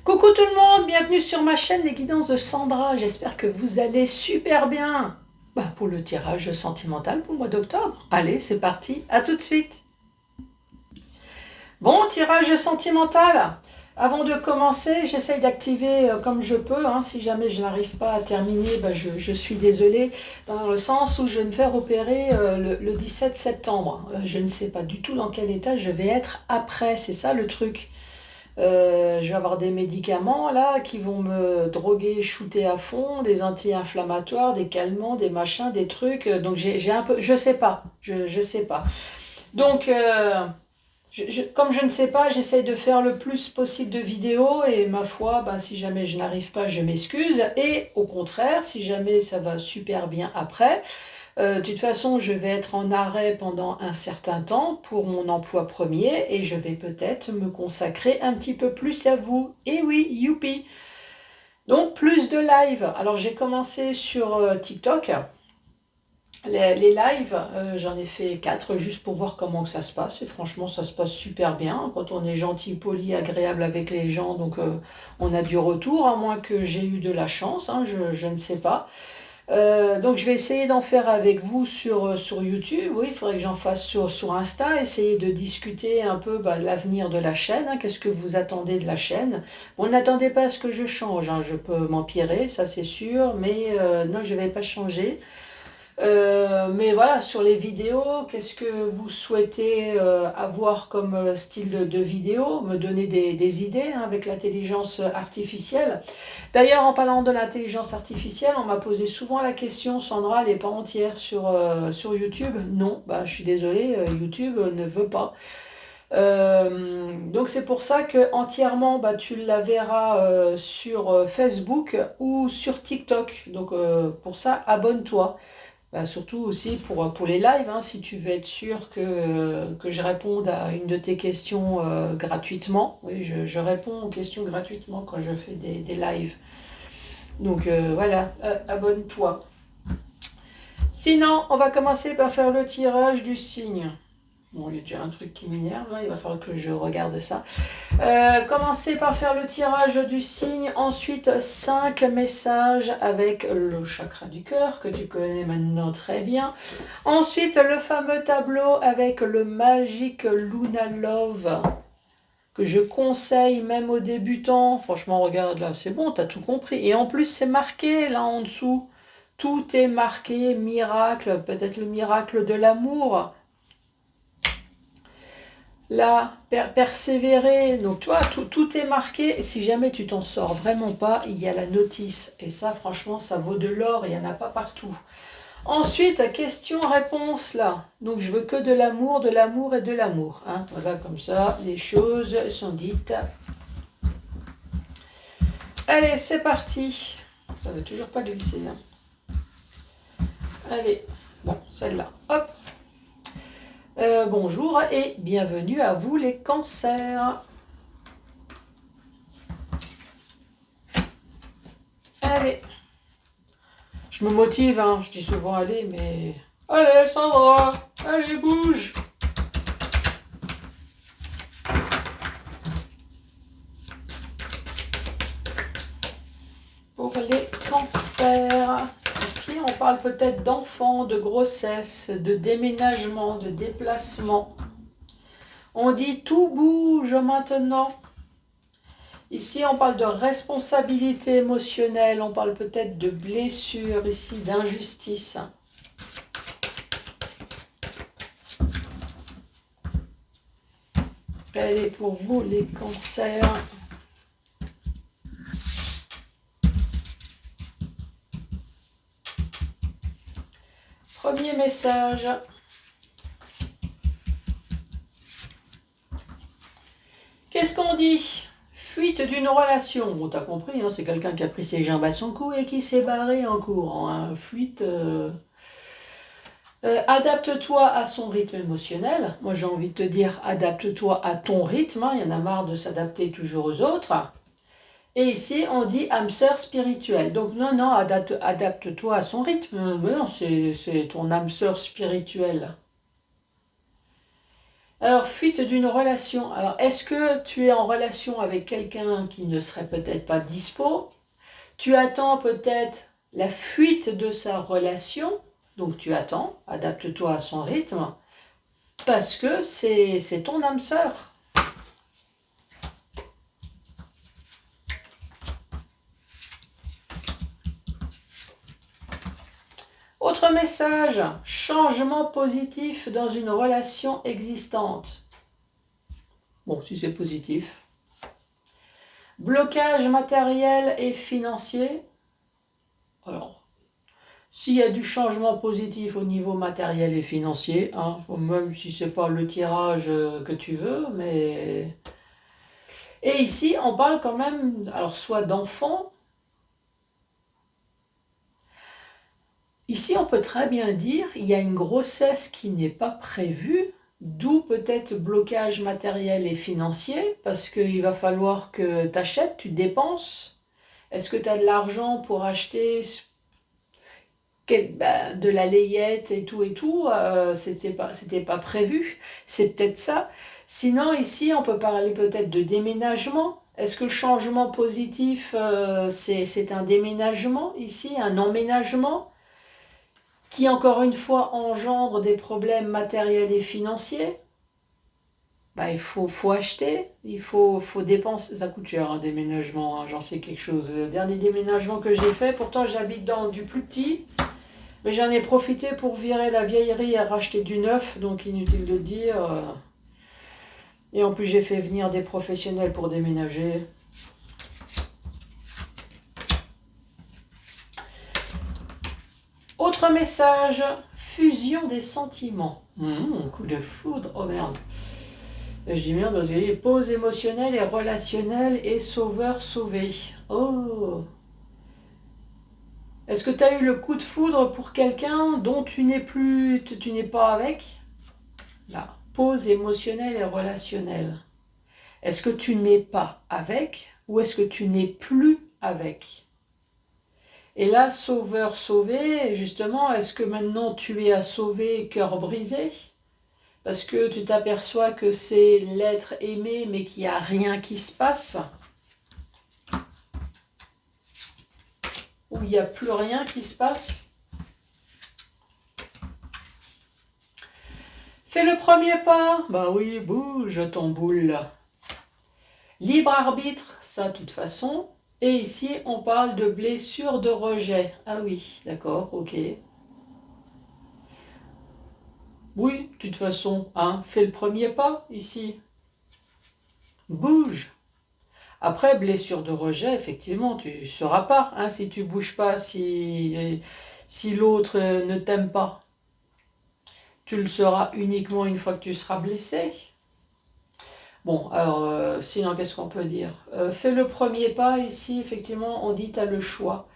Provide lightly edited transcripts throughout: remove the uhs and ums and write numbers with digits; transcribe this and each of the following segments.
Coucou tout le monde, bienvenue sur ma chaîne Les Guidances de Sandra. J'espère que vous allez super bien. Pour le tirage sentimental pour le mois d'octobre. Allez, c'est parti, à tout de suite. Bon, tirage sentimental. Avant de commencer, j'essaye d'activer comme je peux, hein. Si jamais je n'arrive pas à terminer, je suis désolée, dans le sens où je vais me faire opérer le 17 septembre. Je ne sais pas du tout dans quel état je vais être après, c'est ça le truc. Je vais avoir des médicaments là qui vont me droguer, shooter à fond, des anti-inflammatoires, des calmants, des machins, des trucs. Donc j'ai un peu, je sais pas, je sais pas. Donc comme je ne sais pas, j'essaye de faire le plus possible de vidéos et ma foi, si jamais je n'arrive pas, je m'excuse. Et au contraire, si jamais ça va super bien après, de toute façon, je vais être en arrêt pendant un certain temps pour mon emploi premier et je vais peut-être me consacrer un petit peu plus à vous. Et oui, youpi! Donc, plus de live. Alors, j'ai commencé sur TikTok. Les lives, j'en ai fait 4 juste pour voir comment que ça se passe. Et franchement, ça se passe super bien. Quand on est gentil, poli, agréable avec les gens, donc on a du retour, à moins que j'ai eu de la chance, hein, je ne sais pas. Donc je vais essayer d'en faire avec vous sur YouTube. Oui, il faudrait que j'en fasse sur Insta, essayer de discuter un peu de l'avenir de la chaîne, hein. Qu'est-ce que vous attendez de la chaîne? Bon, n'attendez pas à ce que je change, hein. Je peux m'empirer, ça c'est sûr, mais non, je ne vais pas changer. Mais voilà, sur les vidéos, qu'est-ce que vous souhaitez avoir comme style de vidéo? Me donner des idées, hein, avec l'intelligence artificielle. D'ailleurs, en parlant de l'intelligence artificielle, on m'a posé souvent la question, Sandra, elle n'est pas entière sur YouTube. Non, je suis désolée, YouTube ne veut pas. Donc c'est pour ça que entièrement, tu la verras sur Facebook ou sur TikTok. Donc pour ça, abonne-toi. Surtout aussi pour les lives, hein, si tu veux être sûr que je réponde à une de tes questions gratuitement. Oui, je réponds aux questions gratuitement quand je fais des lives. Donc voilà, abonne-toi. Sinon, on va commencer par faire le tirage du signe. Bon, il y a déjà un truc qui m'énerve, là, il va falloir que je regarde ça. Commencer par faire le tirage du signe, ensuite 5 messages avec le chakra du cœur, que tu connais maintenant très bien. Ensuite, le fameux tableau avec le Magic Luna Love, que je conseille même aux débutants. Franchement, regarde là, c'est bon, t'as tout compris. Et en plus, c'est marqué là en dessous. Tout est marqué, miracle, peut-être le miracle de l'amour. Là, persévérer. Donc, tu vois, tout est marqué. Et si jamais tu t'en sors vraiment pas, il y a la notice. Et ça, franchement, ça vaut de l'or. Il n'y en a pas partout. Ensuite, question-réponse, là. Donc, je veux que de l'amour et de l'amour, hein. Voilà, comme ça, les choses sont dites. Allez, c'est parti. Ça ne veut toujours pas glisser, hein. Allez, bon, celle-là, hop. Bonjour et bienvenue à vous les cancers. Allez, je me motive, hein. Je dis souvent allez, mais... Allez, Sandra, allez, bouge. Pour les cancers, ici on parle peut-être d'enfants, de grossesse, de déménagement, de déplacement. On dit tout bouge maintenant. Ici, on parle de responsabilité émotionnelle, on parle peut-être de blessure, ici, d'injustice. Allez, pour vous, les cancers. Premier message. Qu'est-ce qu'on dit? Fuite d'une relation. Bon, t'as compris, hein, c'est quelqu'un qui a pris ses jambes à son cou et qui s'est barré en courant, hein. Fuite. Adapte-toi à son rythme émotionnel. Moi, j'ai envie de te dire, adapte-toi à ton rythme, hein. Il y en a marre de s'adapter toujours aux autres. Et ici, on dit âme sœur spirituelle. Donc, non, adapte-toi à son rythme. Mais non, c'est ton âme sœur spirituelle. Alors, fuite d'une relation. Alors, est-ce que tu es en relation avec quelqu'un qui ne serait peut-être pas dispo? Tu attends peut-être la fuite de sa relation. Donc, tu attends, adapte-toi à son rythme, parce que c'est ton âme sœur. Autre message, changement positif dans une relation existante. Bon, si c'est positif. Blocage matériel et financier. Alors, s'il y a du changement positif au niveau matériel et financier, hein, même si c'est pas le tirage que tu veux, mais... Et ici, on parle quand même, alors soit d'enfants. Ici, on peut très bien dire, il y a une grossesse qui n'est pas prévue, d'où peut-être le blocage matériel et financier, parce qu'il va falloir que tu achètes, tu dépenses. Est-ce que tu as de l'argent pour acheter de la layette et tout, c'était pas prévu, c'est peut-être ça. Sinon, ici, on peut parler peut-être de déménagement. Est-ce que le changement positif, c'est un déménagement ici, un emménagement, qui encore une fois engendre des problèmes matériels et financiers? Bah, faut acheter, faut dépenser, ça coûte cher un déménagement, hein, j'en sais quelque chose. Le dernier déménagement que j'ai fait, pourtant j'habite dans du plus petit, mais j'en ai profité pour virer la vieillerie et racheter du neuf, donc inutile de dire. Et en plus, j'ai fait venir des professionnels pour déménager. Autre message, fusion des sentiments. Coup de foudre, oh merde. Je dis merde parce qu'il y a pause émotionnelle et relationnelle et sauveur sauvé. Oh. Est-ce que tu as eu le coup de foudre pour quelqu'un dont tu n'es pas avec? Là, pause émotionnelle et relationnelle. Est-ce que tu n'es pas avec ou est-ce que tu n'es plus avec? Et là, sauveur sauvé, justement, est-ce que maintenant tu es à sauver cœur brisé? Parce que tu t'aperçois que c'est l'être aimé mais qu'il n'y a rien qui se passe? Ou il n'y a plus rien qui se passe? Fais le premier pas. Bah oui, bouge ton boule. Libre arbitre, ça de toute façon. Et ici, on parle de blessure de rejet. Ah oui, d'accord, ok. Oui, de toute façon, hein, fais le premier pas ici. Bouge. Après, blessure de rejet, effectivement, tu ne sauras pas, hein, si tu bouges pas, si l'autre ne t'aime pas. Tu le sauras uniquement une fois que tu seras blessé. Bon, alors, sinon, qu'est-ce qu'on peut dire? Fais le premier pas, ici, effectivement, on dit tu as le choix.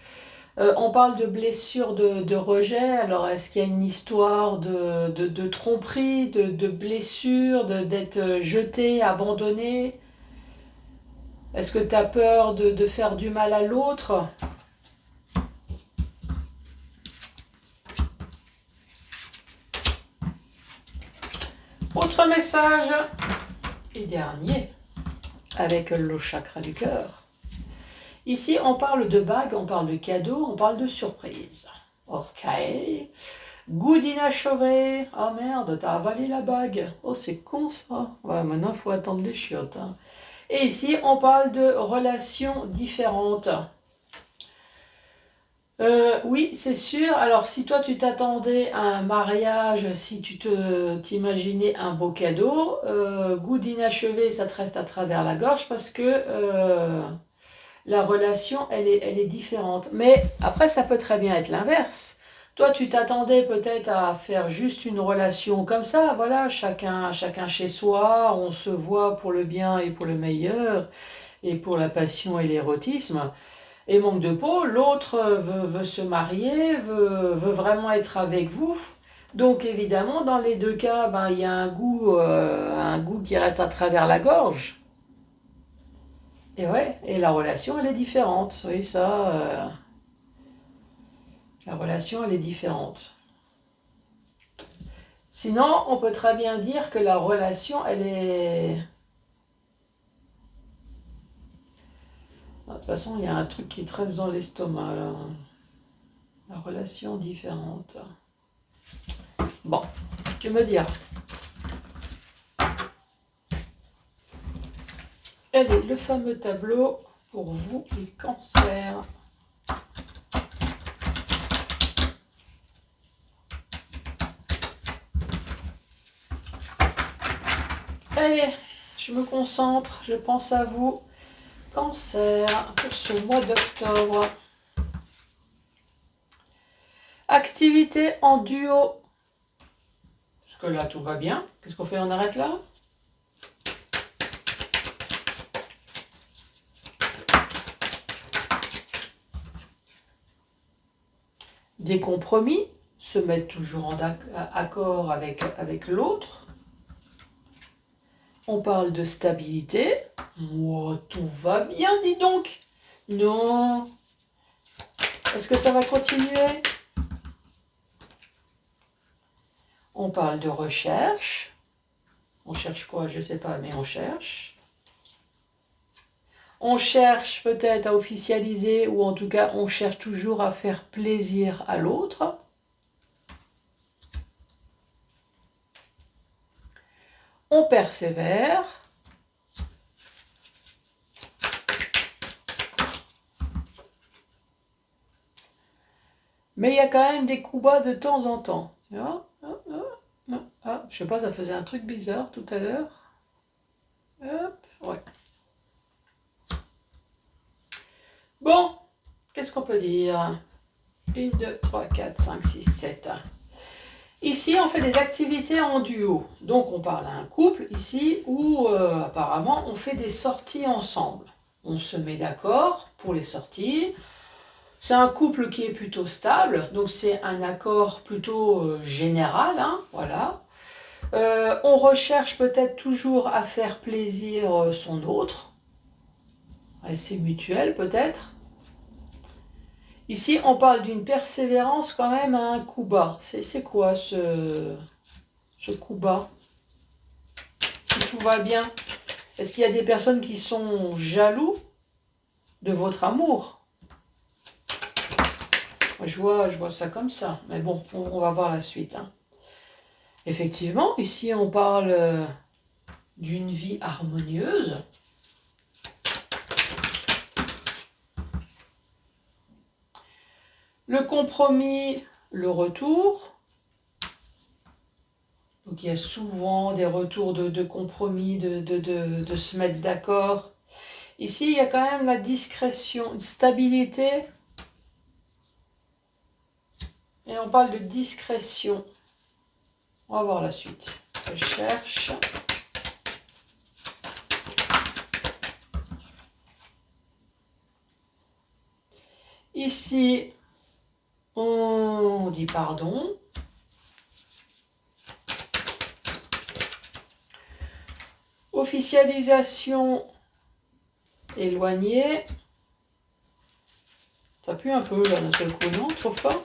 On parle de blessure de rejet, alors est-ce qu'il y a une histoire de tromperie, de blessure, d'être jeté, abandonné? Est-ce que tu as peur de faire du mal à l'autre? Autre message, et dernier, avec le chakra du cœur. Ici, on parle de bague, on parle de cadeau, on parle de surprise. Ok. Goût d'inachevé. Ah merde, t'as avalé la bague. Oh, c'est con ça. Ouais, maintenant, il faut attendre les chiottes, hein. Et ici, on parle de relations différentes. Oui, c'est sûr. Alors, si toi, tu t'attendais à un mariage, si t'imaginais un beau cadeau, goût d'inachevé, ça te reste à travers la gorge parce que la relation, elle est différente. Mais après, ça peut très bien être l'inverse. Toi, tu t'attendais peut-être à faire juste une relation comme ça, voilà, chacun chez soi, on se voit pour le bien et pour le meilleur, et pour la passion et l'érotisme. Et manque de peau, l'autre veut se marier, veut vraiment être avec vous. Donc évidemment, dans les deux cas, ben, il y a un goût qui reste à travers la gorge. Et ouais, et la relation, elle est différente. Oui, ça, la relation, elle est différente. Sinon, on peut très bien dire que la relation, elle est... De toute façon, il y a un truc qui te reste dans l'estomac, là. La relation différente. Bon, tu me diras. Allez, le fameux tableau pour vous, les cancers. Allez, je me concentre, je pense à vous. Cancer, pour ce mois d'octobre. Activité en duo. Parce que là, tout va bien. Qu'est-ce qu'on fait? On arrête là? Des compromis, se mettre toujours en accord avec l'autre. On parle de stabilité. Oh, tout va bien, dis donc. Non. Est-ce que ça va continuer? On parle de recherche. On cherche quoi? Je ne sais pas, mais on cherche. On cherche peut-être à officialiser, ou en tout cas, on cherche toujours à faire plaisir à l'autre. On persévère. Mais il y a quand même des coups bas de temps en temps. Ah, je sais pas, ça faisait un truc bizarre tout à l'heure. Hop, ouais. Bon, qu'est-ce qu'on peut dire? 1, 2, 3, 4, 5, 6, 7. Ici, on fait des activités en duo. Donc, on parle à un couple ici où apparemment, on fait des sorties ensemble. On se met d'accord pour les sorties. C'est un couple qui est plutôt stable, donc c'est un accord plutôt général, hein, voilà. On recherche peut-être toujours à faire plaisir son autre. C'est mutuel peut-être. Ici, on parle d'une persévérance quand même à un coup bas. C'est quoi ce coup bas? Si tout va bien. Est-ce qu'il y a des personnes qui sont jaloux de votre amour? Moi, je vois ça comme ça. Mais bon, on va voir la suite. Hein. Effectivement, ici, on parle d'une vie harmonieuse. Le compromis, le retour. Donc il y a souvent des retours de compromis, de se mettre d'accord. Ici, il y a quand même la discrétion, une stabilité. Et on parle de discrétion. On va voir la suite. Je cherche. Ici, on dit pardon. Officialisation éloignée. Ça pue un peu là d'un seul coup, non? Tu trouves pas?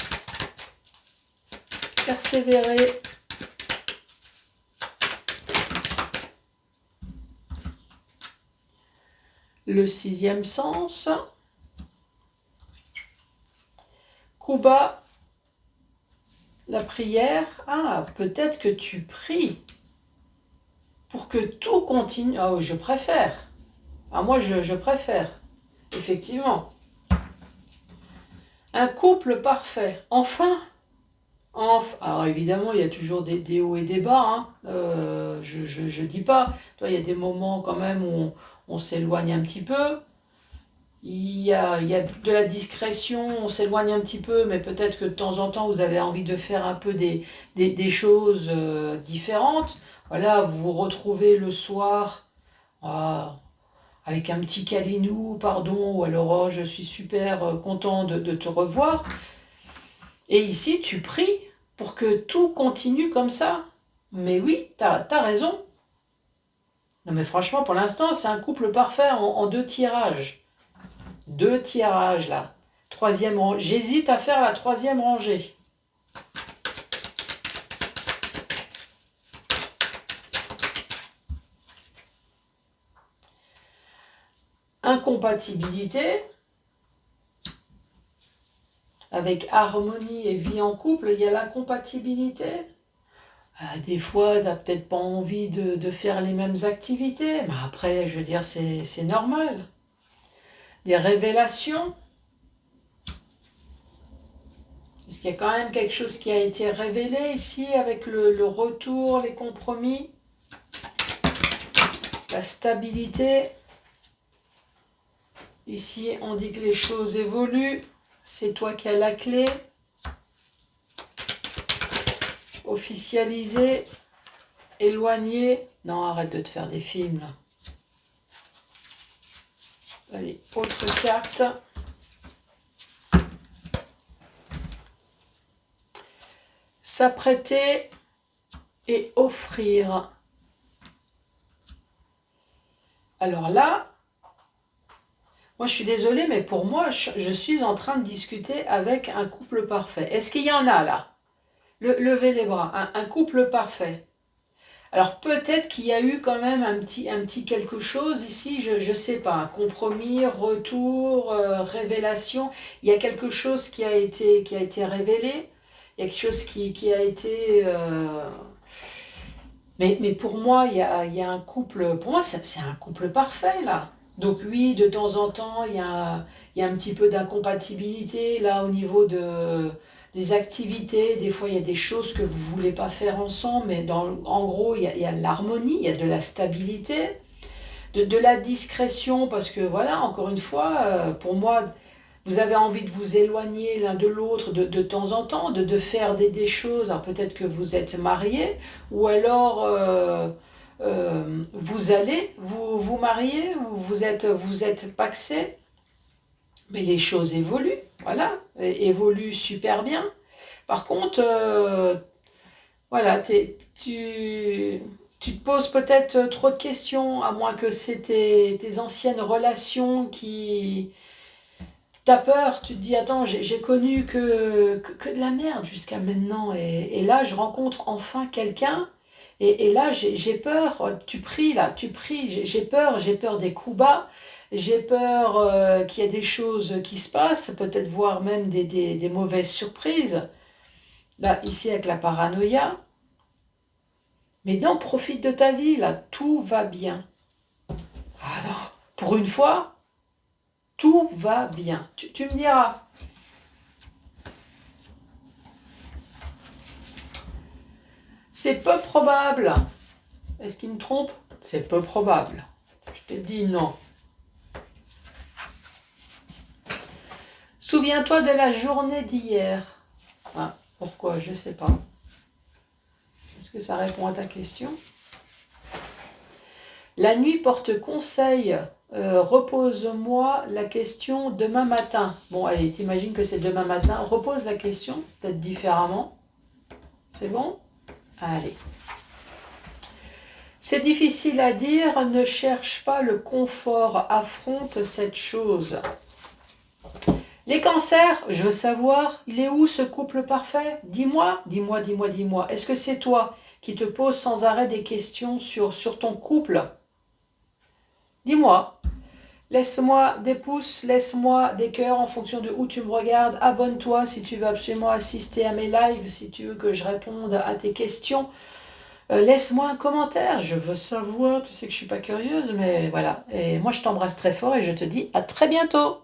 Persévérer. Le sixième sens. Coup bas. La prière. Ah, peut-être que tu pries pour que tout continue. Ah oui, je préfère. Ah, moi, je préfère. Effectivement. Un couple parfait. Enfin. Alors évidemment, il y a toujours des hauts et des bas. Hein. Je dis pas. Toi, il y a des moments quand même où on s'éloigne un petit peu. Il y a de la discrétion, on s'éloigne un petit peu, mais peut-être que de temps en temps, vous avez envie de faire un peu des choses différentes. Voilà, vous vous retrouvez le soir avec un petit câlinou, pardon, ou alors oh, je suis super content de te revoir. Et ici, tu pries pour que tout continue comme ça. Mais oui, t'as raison. Non mais franchement, pour l'instant, c'est un couple parfait en 2 tirages. 2 tirages là. Troisième rangée. J'hésite à faire la troisième rangée. incompatibilité, avec harmonie et vie en couple, il y a l'incompatibilité. Des fois, tu n'as peut-être pas envie de faire les mêmes activités, mais après, je veux dire, c'est normal. Des révélations, parce qu'il y a quand même quelque chose qui a été révélé ici avec le retour, les compromis, la stabilité. Ici, on dit que les choses évoluent, c'est toi qui as la clé. Officialiser, éloigner. Non, arrête de te faire des films là. Allez, autre carte. S'apprêter et offrir. Alors là, moi je suis désolée, mais pour moi, je suis en train de discuter avec un couple parfait. Est-ce qu'il y en a là? Levez les bras, un couple parfait. Alors peut-être qu'il y a eu quand même un petit quelque chose ici, je ne sais pas, un compromis, retour, révélation. Il y a quelque chose qui a été révélé, il y a quelque chose qui a été... Mais pour moi, il y a un couple, pour moi c'est un couple parfait là. Donc oui, de temps en temps, il y a un petit peu d'incompatibilité là au niveau des activités. Des fois, il y a des choses que vous ne voulez pas faire ensemble, mais en gros, il y a l'harmonie, il y a de la stabilité, de la discrétion, parce que voilà, encore une fois, pour moi, vous avez envie de vous éloigner l'un de l'autre de temps en temps, de faire des choses. Alors peut-être que vous êtes mariés, ou alors vous allez vous marier, ou vous êtes pacsés, mais les choses évoluent, voilà, évoluent super bien. Par contre, voilà, tu te poses peut-être trop de questions, à moins que c'est tes anciennes relations qui... T'as peur, tu te dis, attends, j'ai connu que de la merde jusqu'à maintenant, et là, je rencontre enfin quelqu'un, et là, j'ai peur, tu pries, là, tu pries, j'ai peur des coups bas, j'ai peur qu'il y ait des choses qui se passent, peut-être voir même des mauvaises surprises. Là, ici, avec la paranoïa, mais non, profite de ta vie, là, tout va bien. Ah non, pour une fois, tout va bien. Tu me diras, c'est peu probable. Est-ce qu'il me trompe? C'est peu probable. Je te dis non. Souviens-toi de la journée d'hier. Ah, pourquoi? Je ne sais pas. Est-ce que ça répond à ta question? La nuit porte conseil. Repose-moi la question demain matin. Bon, allez, t'imagines que c'est demain matin. Repose la question, peut-être différemment. C'est bon? Allez. C'est difficile à dire, ne cherche pas le confort, affronte cette chose. Les cancers, je veux savoir, il est où ce couple parfait? Dis-moi, dis-moi, dis-moi, dis-moi. Est-ce que c'est toi qui te poses sans arrêt des questions sur ton couple? Dis-moi. Laisse-moi des pouces, laisse-moi des cœurs en fonction de où tu me regardes. Abonne-toi si tu veux absolument assister à mes lives, si tu veux que je réponde à tes questions. Laisse-moi un commentaire, je veux savoir. Tu sais que je ne suis pas curieuse, mais voilà. Et moi, je t'embrasse très fort et je te dis à très bientôt.